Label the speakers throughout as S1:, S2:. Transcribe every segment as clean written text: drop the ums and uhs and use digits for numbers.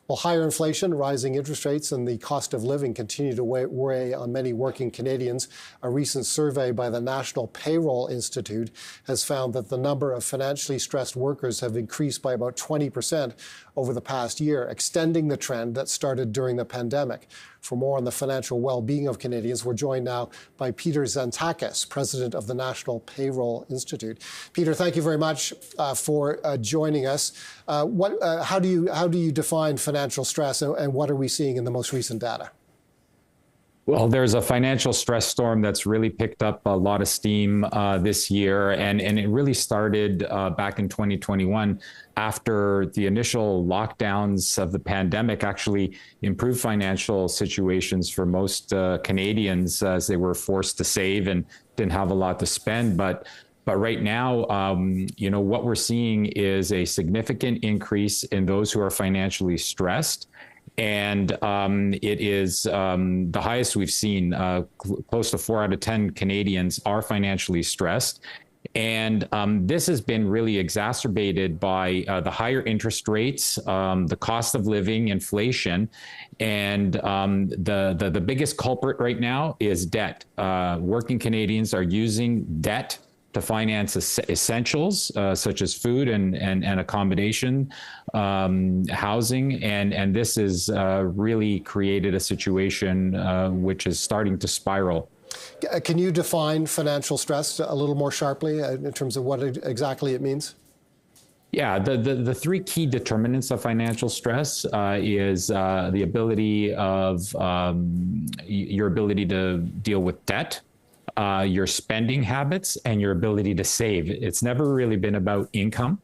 S1: Well, higher inflation, rising interest rates, and the cost of living continue to weigh on many working Canadians. A recent survey by the National Payroll Institute has found that the number of financially stressed workers have increased by about 20% over the past year, extending the trend that started during the pandemic. For more on the financial well-being of Canadians, we're joined now by Peter Tzanetakis, president of the National Payroll Institute. Peter, thank you very much for joining us. How do you define financial stress, and what are we seeing in the most recent data?
S2: Well, there's a financial stress storm that's really picked up a lot of steam this year, and it really started back in 2021 after the initial lockdowns of the pandemic actually improved financial situations for most Canadians as they were forced to save and didn't have a lot to spend. But right now, what we're seeing is a significant increase in those who are financially stressed. And it is the highest we've seen. Close to 4 out of 10 Canadians are financially stressed. And this has been really exacerbated by the higher interest rates, the cost of living, inflation, and the biggest culprit right now is debt. Working Canadians are using debt to finance essentials such as food and accommodation, housing, and this has really created a situation which is starting to spiral.
S1: Can you define financial stress a little more sharply in terms of what exactly it means?
S2: Yeah, the three key determinants of financial stress is the ability of your ability to deal with debt, your spending habits, and your ability to save. It's never really been about income.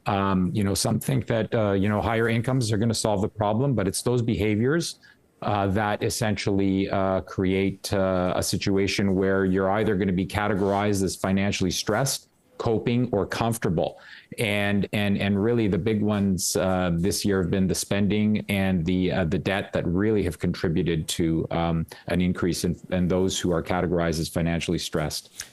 S2: Some think that, higher incomes are going to solve the problem, but it's those behaviors that essentially create a situation where you're either going to be categorized as financially stressed, coping, or comfortable. And really the big ones this year have been the spending and the debt that really have contributed to an increase in those who are categorized as financially stressed.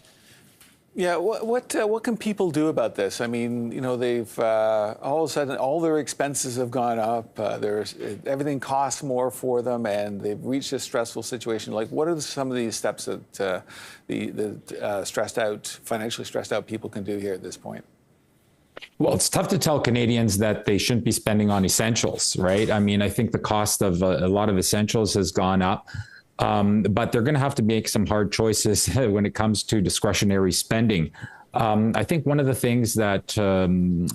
S3: Yeah, what can people do about this? I mean, they've all of a sudden all their expenses have gone up. Everything costs more for them, and they've reached a stressful situation. Like, what are some of these steps that the financially stressed out people can do here at this point?
S2: Well, it's tough to tell Canadians that they shouldn't be spending on essentials, right? I mean, I think the cost of a lot of essentials has gone up. But they're going to have to make some hard choices when it comes to discretionary spending. I think one of the things that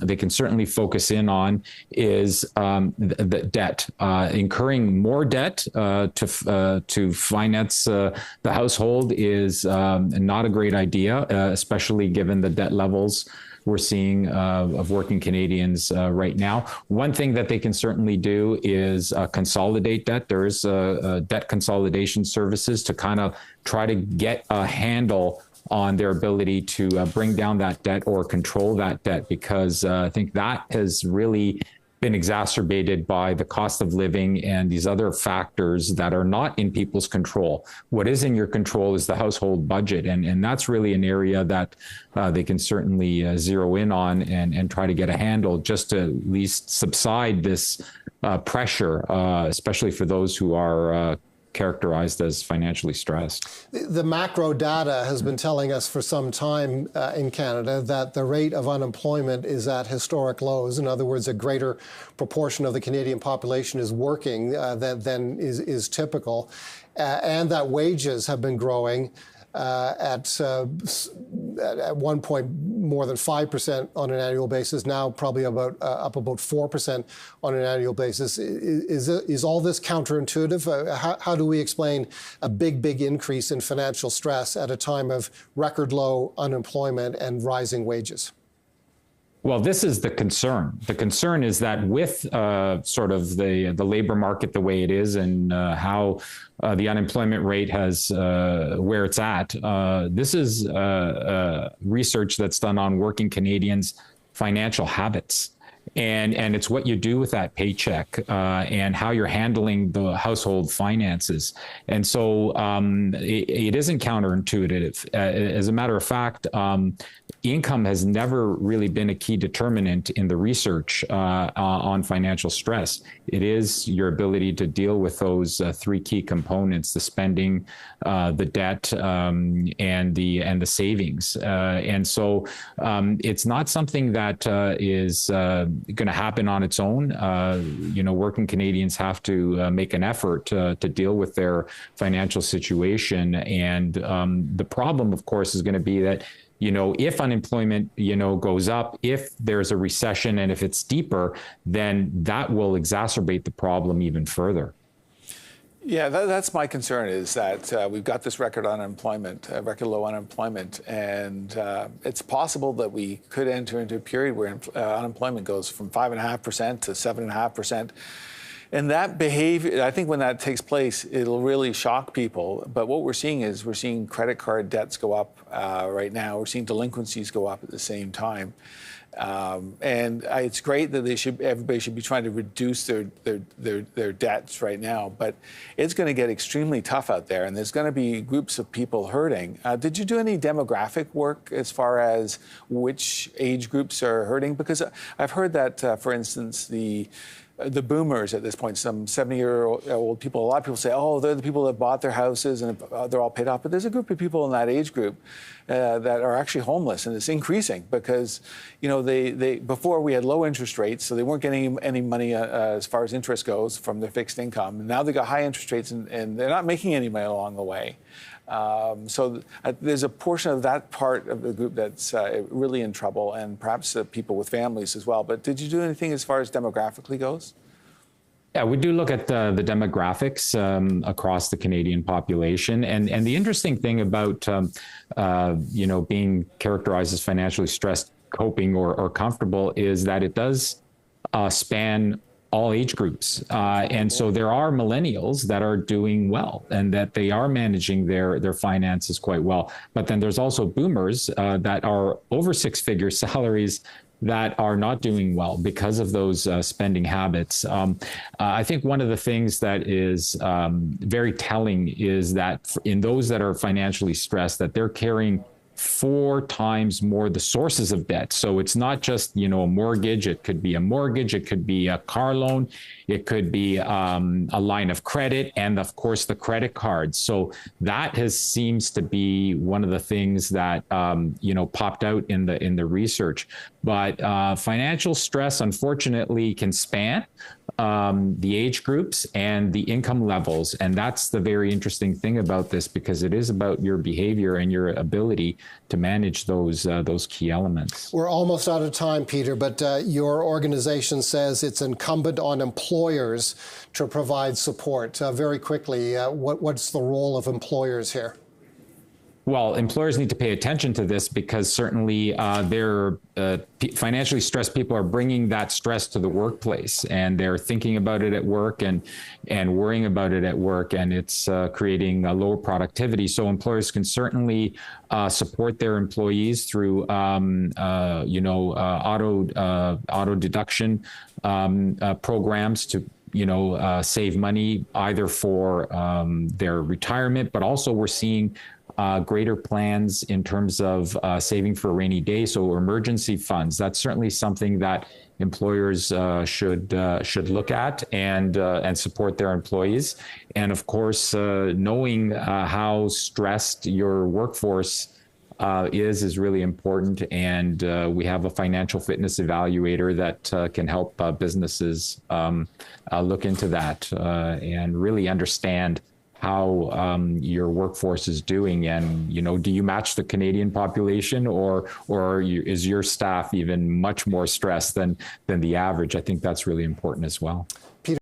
S2: they can certainly focus in on is the debt. Incurring more debt to finance the household is not a great idea, especially given the debt levels we're seeing of working Canadians right now. One thing that they can certainly do is consolidate debt. There's debt consolidation services to kind of try to get a handle on their ability to bring down that debt or control that debt, because I think that has really been exacerbated by the cost of living and these other factors that are not in people's control. What is in your control is the household budget. And that's really an area that they can certainly zero in on and try to get a handle just to at least subside this pressure, especially for those who are characterized as financially stressed.
S1: The macro data has been telling us for some time in Canada that the rate of unemployment is at historic lows. In other words, a greater proportion of the Canadian population is working than is typical, and that wages have been growing at one point more than 5% on an annual basis, now probably up about 4% on an annual basis. Is all this counterintuitive? How do we explain a big increase in financial stress at a time of record low unemployment and rising wages?
S2: Well, this is the concern. The concern is that with sort of the labor market the way it is and how the unemployment rate has where it's at, this is research that's done on working Canadians' financial habits. And it's what you do with that paycheck and how you're handling the household finances. And so it isn't counterintuitive. As a matter of fact, income has never really been a key determinant in the research on financial stress. It is your ability to deal with those three key components: the spending, the debt, and the savings. And so it's not something that is going to happen on its own. Working Canadians have to make an effort to deal with their financial situation. And the problem, of course, is going to be that if unemployment, goes up, if there's a recession, and if it's deeper, then that will exacerbate the problem even further.
S3: Yeah, that's my concern, is that we've got this record unemployment, record low unemployment, and it's possible that we could enter into a period where unemployment goes from 5.5% to 7.5%. And that behavior, I think when that takes place, it'll really shock people. But what we're seeing is credit card debts go up right now. We're seeing delinquencies go up at the same time. And it's great that everybody should be trying to reduce their debts right now. But it's going to get extremely tough out there, and there's going to be groups of people hurting. Did you do any demographic work as far as which age groups are hurting? Because I've heard that, for instance, the boomers at this point, some 70-year-old people, a lot of people say, oh, they're the people that bought their houses and they're all paid off. But there's a group of people in that age group that are actually homeless, and it's increasing because, they before we had low interest rates, so they weren't getting any money as far as interest goes from their fixed income. And now they got high interest rates, and they're not making any money along the way. So there's a portion of that part of the group that's really in trouble, and perhaps people with families as well. But did you do anything as far as demographically goes?
S2: Yeah, we do look at the demographics across the Canadian population. And the interesting thing about, being characterized as financially stressed, coping, or comfortable is that it does span all age groups. And so there are millennials that are doing well and that they are managing their finances quite well. But then there's also boomers that are over six-figure salaries that are not doing well because of those spending habits. I think one of the things that is very telling is that in those that are financially stressed, that they're carrying 4 times more the sources of debt. So it's not just, a mortgage. It could be a mortgage. It could be a car loan. It could be a line of credit, and of course the credit cards. So that seems to be one of the things that popped out in the research. But financial stress, unfortunately, can span the age groups and the income levels. And that's the very interesting thing about this, because it is about your behavior and your ability to manage those key elements.
S1: We're almost out of time, Peter, but your organization says it's incumbent on employers to provide support. Very quickly, what's the role of employers here?
S2: Well, employers need to pay attention to this, because certainly they're financially stressed people are bringing that stress to the workplace, and they're thinking about it at work and worrying about it at work, and it's creating a lower productivity. So employers can certainly support their employees through auto deduction programs to save money either for their retirement, but also we're seeing greater plans in terms of saving for a rainy day, so emergency funds. That's certainly something that employers should look at and support their employees. And of course, knowing how stressed your workforce is really important. And we have a financial fitness evaluator that can help businesses look into that and really understand how your workforce is doing, and do you match the Canadian population, or is your staff even much more stressed than the average? I think that's really important as well.